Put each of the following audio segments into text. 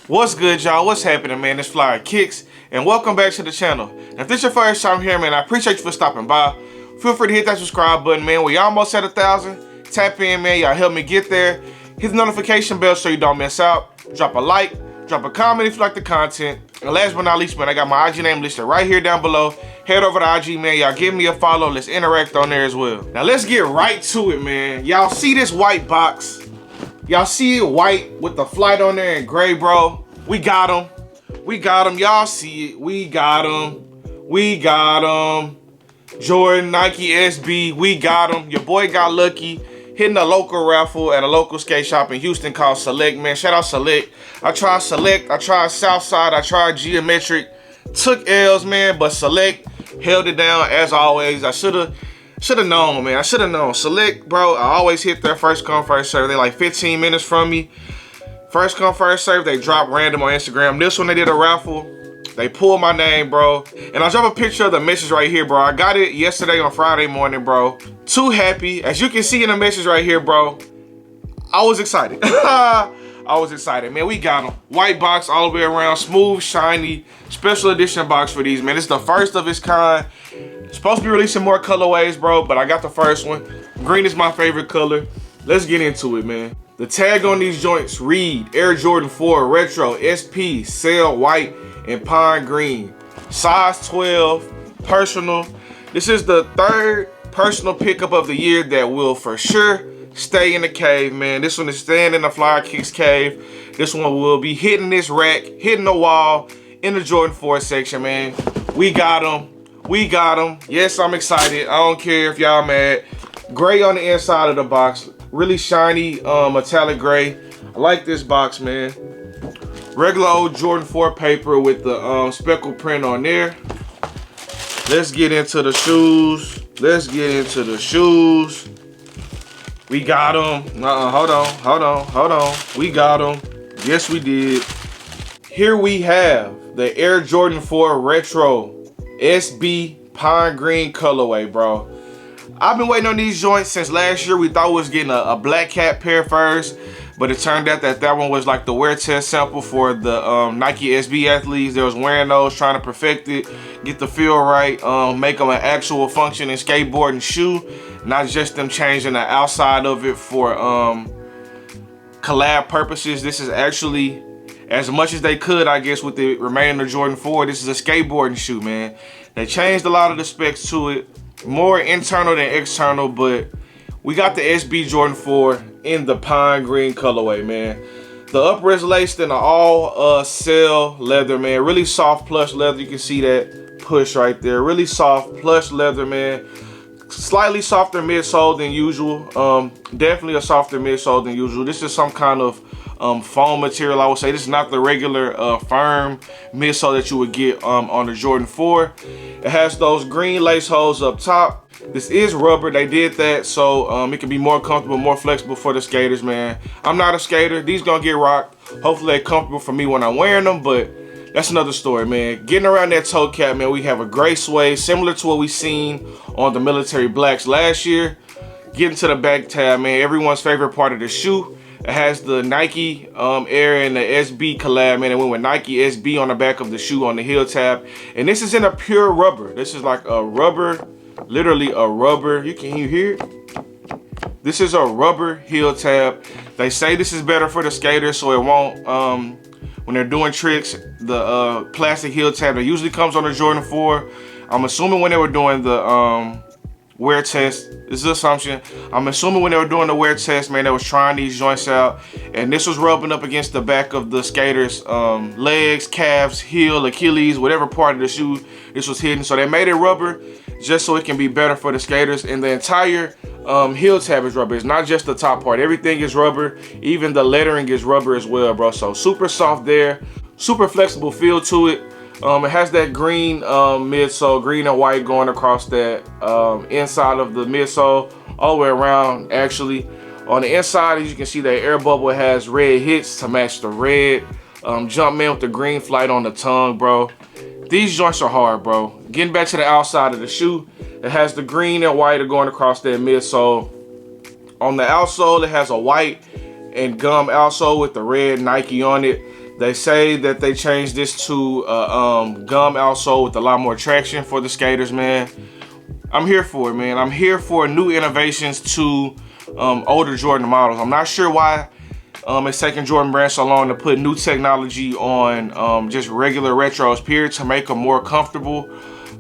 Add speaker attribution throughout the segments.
Speaker 1: What's good, y'all? What's happening, man? It's FLYEERRKicks, and welcome back to the channel. Now, if this is your first time here, man, I appreciate you for stopping by. Feel free to hit that subscribe button, man. We almost at 1,000. Tap in, man. Y'all help me get there. Hit the notification bell so you don't miss out. Drop a like, drop a comment if you like the content. And last but not least, man, I got my IG name listed right here down below. Head over to IG, man. Y'all give me a follow. Let's interact on there as well. Now, let's get right to it, man. Y'all see this white box? Y'all see it white with the flight on there in gray, bro? We got him. We got him. Y'all see it. We got him. We got him. Jordan, Nike SB. We got him. Your boy got lucky hitting a local raffle at a local skate shop in Houston called Select, man. Shout out Select. I tried Select. I tried Southside. I tried Geometric. Took L's, man, but Select held it down as always. I should have known, man. I should have known. Select, bro, I always hit their first come, first serve. They're like 15 minutes from me. First come, first serve. They drop random on Instagram. This one, they did a raffle. They pulled my name, bro. And I'll drop a picture of the message right here, bro. I got it yesterday on Friday morning, bro. Too happy. As you can see in the message right here, bro, I was excited. I was excited, man. We got them. White box all the way around. Smooth, shiny, special edition box for these, man. It's the first of its kind. Supposed to be releasing more colorways, bro, but I got the first one. Green is my favorite color. Let's get into it, man. The tag on these joints read Air Jordan 4 Retro SP Sail White and Pine Green. Size 12, personal. This is the third personal pickup of the year that will for sure stay in the cave, man. This one is staying in the FLYEERRKicks cave. This one will be hitting this rack, hitting the wall in the Jordan 4 section, man. We got them. We got them. Yes, I'm excited. I don't care if y'all mad. Gray on the inside of the box. Really shiny metallic gray. I like this box, man. Regular old Jordan 4 paper with the speckle print on there. Let's get into the shoes. Let's get into the shoes. We got them. Hold on. We got them. Yes, we did. Here we have the Air Jordan 4 Retro SB Pine Green colorway, bro. I've been waiting on these joints since last year. We thought we was getting a black cat pair first, but it turned out that one was like the wear test sample for the Nike SB athletes that was wearing those, trying to perfect it, get the feel right, make them an actual functioning skateboarding shoe, not just them changing the outside of it for collab purposes. This is actually, as much as they could, I guess, with the remaining of Jordan 4, this is a skateboarding shoe, man. They changed a lot of the specs to it. More internal than external, but we got the SB Jordan 4 in the pine green colorway, man. The upper is laced in the all cell leather, man. Really soft plush leather. You can see that push right there. Really soft plush leather, man. Slightly softer midsole than usual. Definitely a softer midsole than usual. This is some kind of foam material, I would say. This is not the regular firm midsole that you would get on the Jordan 4. It has those green lace holes up top. This is rubber. They did that so it can be more comfortable, more flexible for the skaters, man. I'm not a skater. These gonna get rocked. Hopefully they're comfortable for me when I'm wearing them, but that's another story, man. Getting around that toe cap, man, we have a gray suede, similar to what we seen on the military blacks last year. Getting to the back tab, man, everyone's favorite part of the shoe. It has the Nike Air and the SB collab, man. It went with Nike SB on the back of the shoe on the heel tab. And this is in a pure rubber. This is like a rubber, literally a rubber. Can you hear it? This is a rubber heel tab. They say this is better for the skaters so it won't, when they're doing tricks, the plastic heel tab that usually comes on the Jordan 4. I'm assuming when they were doing the wear test, this is an assumption, I'm assuming when they were doing the wear test, man, they was trying these joints out, and this was rubbing up against the back of the skater's legs, calves, heel, Achilles, whatever part of the shoe this was hitting. So they made it rubber just so it can be better for the skaters, and the entire heel tab is rubber. It's not just the top part. Everything is rubber. Even the lettering is rubber as well, bro. So super soft there, super flexible feel to it. It has that green midsole, green and white going across that inside of the midsole, all the way around actually. On the inside, as you can see, that air bubble has red hits to match the red. Jumpman with the green flight on the tongue, bro. These joints are hard, bro. Getting back to the outside of the shoe, it has the green and white going across that midsole. On the outsole, it has a white and gum outsole with the red Nike on it. They say that they changed this to gum outsole with a lot more traction for the skaters, man. I'm here for it, man. I'm here for new innovations to older Jordan models. I'm not sure why it's taking Jordan Brand so long to put new technology on just regular retros, period, to make them more comfortable.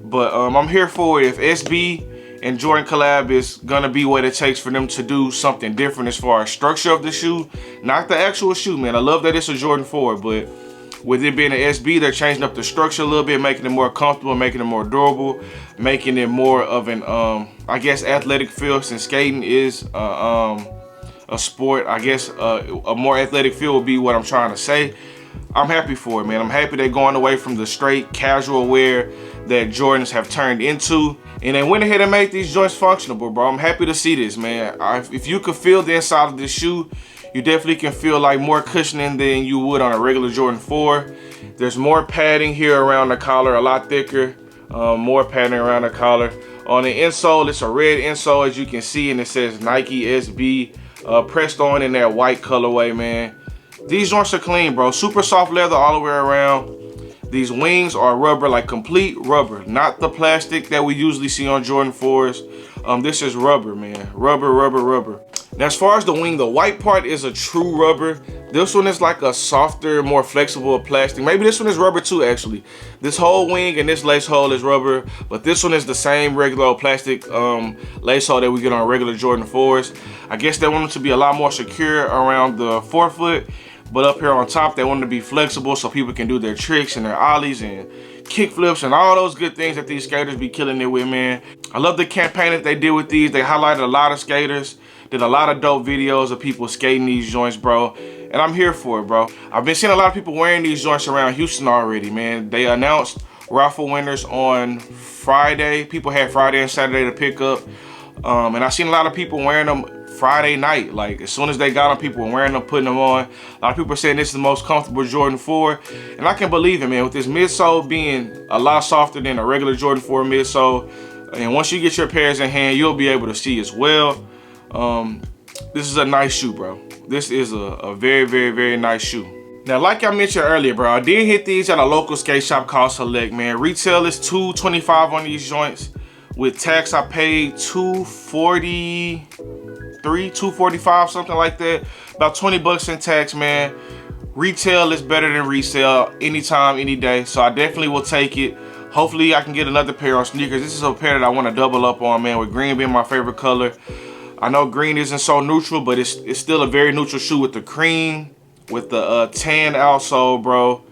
Speaker 1: But I'm here for it. If SB and Jordan collab is gonna be what it takes for them to do something different as far as structure of the shoe, not the actual shoe, man. I love that it's a Jordan 4, but with it being an SB, they're changing up the structure a little bit, making it more comfortable, making it more durable, making it more of an, I guess, athletic feel, since skating is a sport. I guess a more athletic feel would be what I'm trying to say. I'm happy for it, man. I'm happy they're going away from the straight casual wear that Jordans have turned into. And they went ahead and made these joints functional, bro. I'm happy to see this, man. If you could feel the inside of this shoe, you definitely can feel like more cushioning than you would on a regular Jordan 4. There's more padding here around the collar, a lot thicker. More padding around the collar. On the insole, it's a red insole, as you can see, and it says Nike SB pressed on in that white colorway, man. These joints are clean, bro. Super soft leather all the way around. These wings are rubber, like complete rubber, not the plastic that we usually see on Jordan 4s. This is rubber, man. Rubber, rubber, rubber. Now, as far as the wing, the white part is a true rubber. This one is like a softer, more flexible plastic. Maybe this one is rubber too, actually. This whole wing and this lace hole is rubber, but this one is the same regular plastic lace hole that we get on regular Jordan 4s. I guess they want them to be a lot more secure around the forefoot, but up here on top, they want them to be flexible so people can do their tricks and their ollies and kick flips and all those good things that these skaters be killing it with, man. I love the campaign that they did with these. They highlighted a lot of skaters, did a lot of dope videos of people skating these joints, bro. And I'm here for it, bro. I've been seeing a lot of people wearing these joints around Houston already, man. They announced raffle winners on Friday. People had Friday and Saturday to pick up. And I've seen a lot of people wearing them Friday night. Like, as soon as they got them, people were wearing them, putting them on. A lot of people are saying this is the most comfortable Jordan 4. And I can believe it, man. With this midsole being a lot softer than a regular Jordan 4 midsole. And once you get your pairs in hand, you'll be able to see as well. This is a nice shoe, bro. This is a very, very, very nice shoe. Now, like I mentioned earlier, bro, I did hit these at a local skate shop called Select, man. Retail is $225 on these joints. With tax, I paid $243, $245, something like that. About 20 bucks in tax, man. Retail is better than resale anytime, any day. So I definitely will take it. Hopefully I can get another pair on sneakers. This is a pair that I want to double up on, man, with green being my favorite color. I know green isn't so neutral, but it's still a very neutral shoe with the cream, with the tan outsole, bro.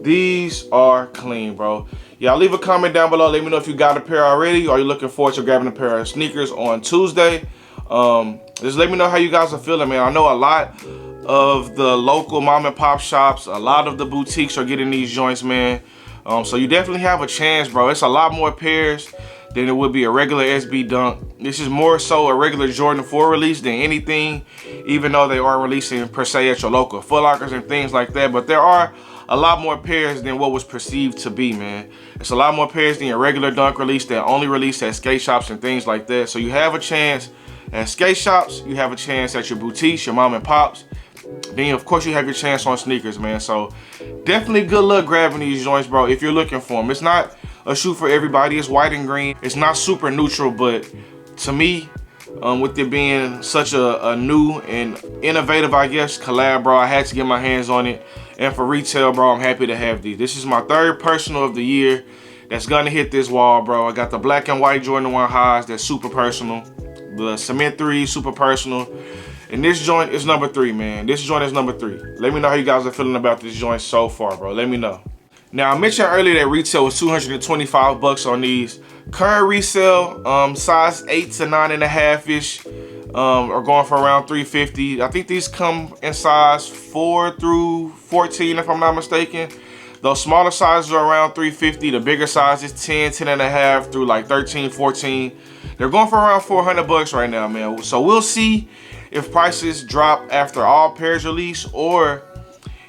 Speaker 1: These are clean, bro. Y'all leave a comment down below. Let me know if you got a pair already, or you're looking forward to grabbing a pair of sneakers on Tuesday. Just let me know how you guys are feeling, man. I know a lot of the local mom and pop shops, a lot of the boutiques are getting these joints, man. So you definitely have a chance, bro. It's a lot more pairs than it would be a regular SB Dunk. This is more so a regular Jordan 4 release than anything, even though they are releasing per se at your local Foot Lockers and things like that. But there are a lot more pairs than what was perceived to be, man. It's a lot more pairs than your regular Dunk release that only released at skate shops and things like that. So you have a chance at skate shops, you have a chance at your boutiques, your mom and pops. Then of course you have your chance on sneakers, man. So definitely good luck grabbing these joints, bro, if you're looking for them. It's not a shoe for everybody. It's white and green. It's not super neutral, but to me, with it being such a new and innovative, I guess, collab, bro, I had to get my hands on it. And for retail, bro, I'm happy to have these. This is my third personal of the year that's gonna hit this wall, bro. I got the black and white Jordan 1 highs, that's super personal. The cement 3, super personal. And this joint is number 3, man. This joint is number 3. Let me know how you guys are feeling about this joint so far, bro. Let me know. Now, I mentioned earlier that retail was 225 bucks on these. Current resale, size 8 to 9.5-ish, are going for around 350. I think these come in size 4 through 14, if I'm not mistaken. Those smaller sizes are around 350. The bigger sizes, 10, 10.5 through like 13, 14. They're going for around 400 bucks right now, man. So we'll see if prices drop after all pairs release, or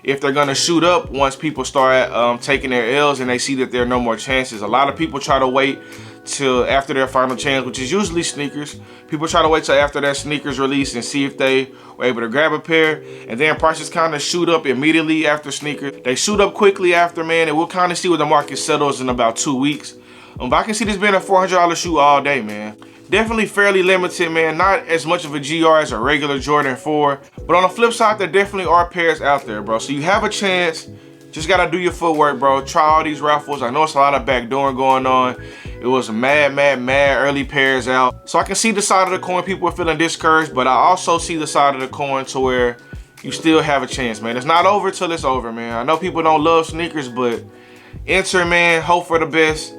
Speaker 1: if they're gonna shoot up once people start taking their L's and they see that there are no more chances. A lot of people try to wait till after their final chance, which is usually sneakers. People try to wait till after that sneakers release and see if they were able to grab a pair, and then prices kind of shoot up immediately after sneakers. They shoot up quickly after, man, and we'll kind of see where the market settles in about 2 weeks. But I can see this being a $400 shoe all day, man. Definitely fairly limited, man. Not as much of a GR as a regular Jordan 4. But on the flip side, there definitely are pairs out there, bro. So you have a chance. Just gotta do your footwork, bro. Try all these raffles. I know it's a lot of backdooring going on. It was mad early pairs out. So I can see the side of the coin people are feeling discouraged, but I also see the side of the coin to where you still have a chance, man. It's not over till it's over, man. I know people don't love sneakers, but enter, man. Hope for the best.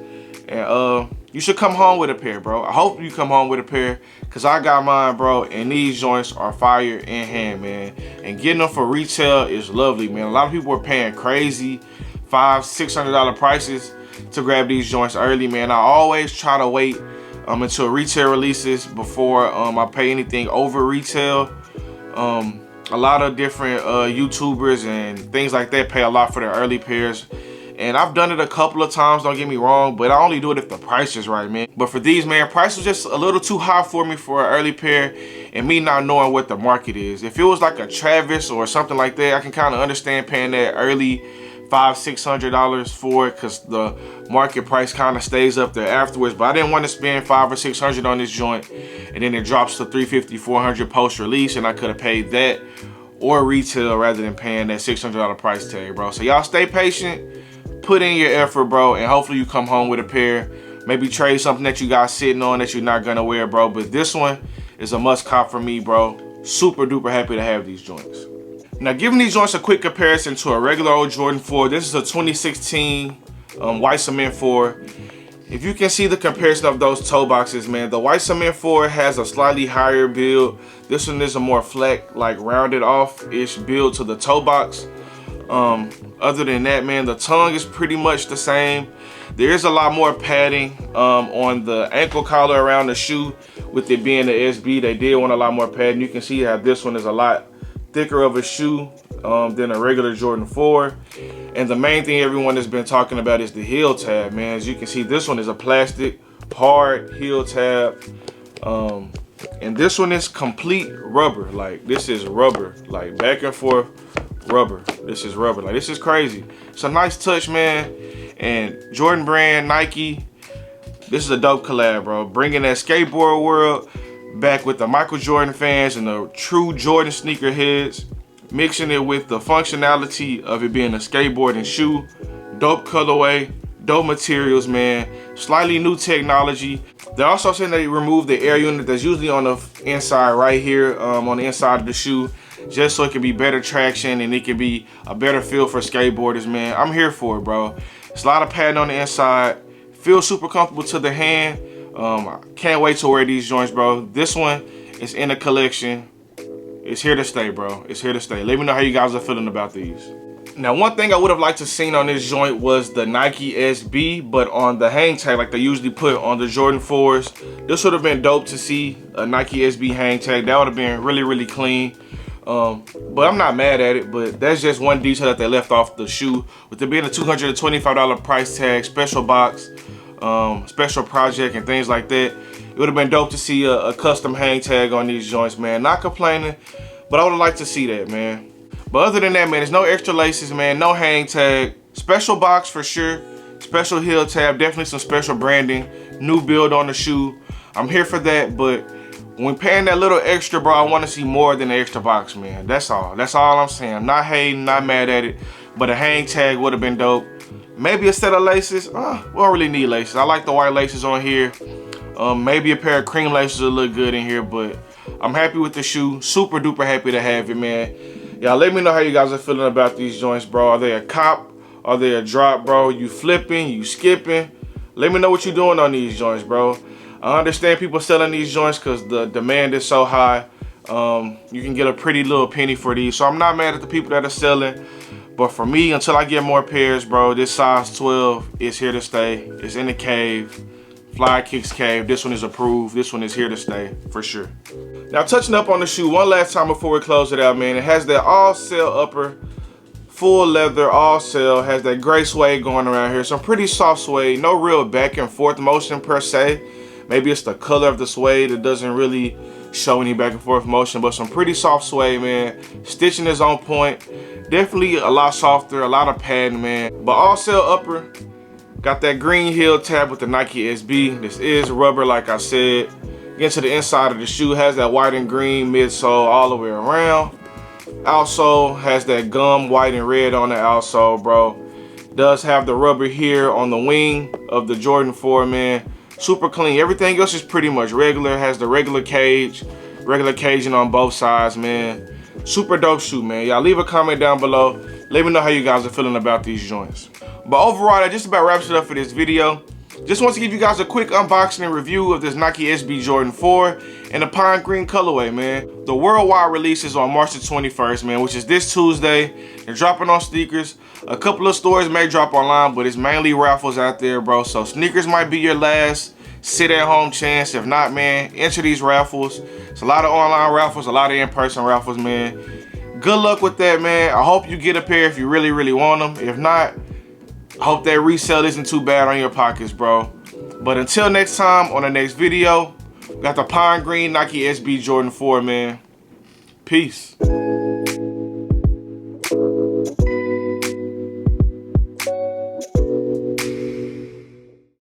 Speaker 1: And you should come home with a pair, bro. I hope you come home with a pair, because I got mine, bro, and these joints are fire in hand, man. And getting them for retail is lovely, man. A lot of people are paying crazy $500–600 prices to grab these joints early, man. I always try to wait until retail releases before I pay anything over retail. A lot of different YouTubers and things like that pay a lot for their early pairs. And I've done it a couple of times, don't get me wrong, but I only do it if the price is right, man. But for these, man, price was just a little too high for me for an early pair, and me not knowing what the market is. If it was like a Travis or something like that, I can kind of understand paying that early $500–600 for it, because the market price kind of stays up there afterwards. But I didn't want to spend $500 or $600 on this joint, and then it drops to $350–400 post release, and I could have paid that or retail rather than paying that $600 price tag, bro. So y'all stay patient. Put in your effort, bro, and hopefully you come home with a pair. Maybe trade something that you got sitting on that you're not gonna wear, bro. But this one is a must cop for me, bro. Super duper happy to have these joints. Now, giving these joints a quick comparison to a regular old Jordan 4, this is a 2016 white cement 4. If you can see the comparison of those toe boxes, man, the white cement 4 has a slightly higher build. This one is a more flat, like rounded off-ish build to the toe box. Other than that, man, the tongue is pretty much the same. There is a lot more padding on the ankle collar around the shoe. With it being the SB, they did want a lot more padding. You can see how this one is a lot thicker of a shoe than a regular Jordan 4. And the main thing everyone has been talking about is the heel tab, man. As you can see, this one is a plastic hard heel tab. And this one is complete rubber. Like, this is rubber, like back and forth rubber. This is rubber. Like, this is crazy. It's a nice touch, man. And Jordan Brand, Nike, this is a dope collab, bro. Bringing that skateboard world back with the Michael Jordan fans and the true Jordan sneaker heads, mixing it with the functionality of it being a skateboarding shoe. Dope colorway, dope materials, man. Slightly new technology. They're also saying they removed the air unit that's usually on the inside right here, on the inside of the shoe, just so it can be better traction and it can be a better feel for skateboarders, man. I'm here for it, bro. It's a lot of padding on the inside. Feels super comfortable to the hand. I can't wait to wear these joints, bro. This one is in the collection. It's here to stay, bro. It's here to stay. Let me know how you guys are feeling about these. Now, one thing I would have liked to seen on this joint was the Nike SB, but on the hang tag like they usually put on the Jordan 4s. This would have been dope to see a Nike SB hang tag. That would have been really clean. But I'm not mad at it, but that's just one detail that they left off the shoe. With it being a $225 price tag, special box, special project and things like that, it would have been dope to see a custom hang tag on these joints, man. Not complaining, but I would have liked to see that, man. But other than that, man, there's no extra laces, man, no hang tag. Special box for sure, special heel tab, definitely some special branding, new build on the shoe. I'm here for that, but when paying that little extra, bro, I want to see more than the extra box, man. That's all. That's all I'm saying. I'm not hating, not mad at it, but a hang tag would have been dope. Maybe a set of laces. We don't really need laces. I like the white laces on here. Maybe a pair of cream laces will look good in here, but I'm happy with the shoe. Super duper happy to have it, man. Y'all let me know how you guys are feeling about these joints, bro. Are they a cop? Are they a drop, bro? You flipping? You skipping? Let me know what you're doing on these joints, bro. I understand people selling these joints because the demand is so high. You can get a pretty little penny for these. So I'm not mad at the people that are selling. But for me, until I get more pairs, bro, this size 12 is here to stay. It's in the cave. FLYEERRKicks cave. This one is approved. This one is here to stay for sure. Now, touching up on the shoe one last time before we close it out, man. It has that all sell upper Full leather, all sale, has that gray suede going around here. Some pretty soft suede, no real back and forth motion per se. Maybe it's the color of the suede. It doesn't really show any back and forth motion, but some pretty soft suede, man. Stitching is on point. Definitely a lot softer, a lot of padding, man. But all sale upper, got that green heel tab with the Nike SB. This is rubber, like I said. Get to the inside of the shoe, has that white and green midsole all the way around. Outsole has that gum white and red on the outsole, bro. Does have the rubber here on the wing of the Jordan 4, man. Super clean. Everything else is pretty much regular. Has the regular caging on both sides, man. Super dope shoe, man. Y'all leave a comment down below. Let me know how you guys are feeling about these joints. But overall, that just about wraps it up for this video. Just want to give you guys a quick unboxing and review of this Nike SB Jordan 4 in the pine green colorway, man. The worldwide release is on March the 21st, man, which is this Tuesday. They're dropping on sneakers. A couple of stores may drop online, but it's mainly raffles out there, bro. So sneakers might be your last sit-at-home chance. If not, man, enter these raffles. It's a lot of online raffles, a lot of in-person raffles, man. Good luck with that, man. I hope you get a pair if you really, really want them. If not, hope that resale isn't too bad on your pockets, bro. But until next time, on the next video, we got the pine green Nike SB Jordan 4, man. Peace.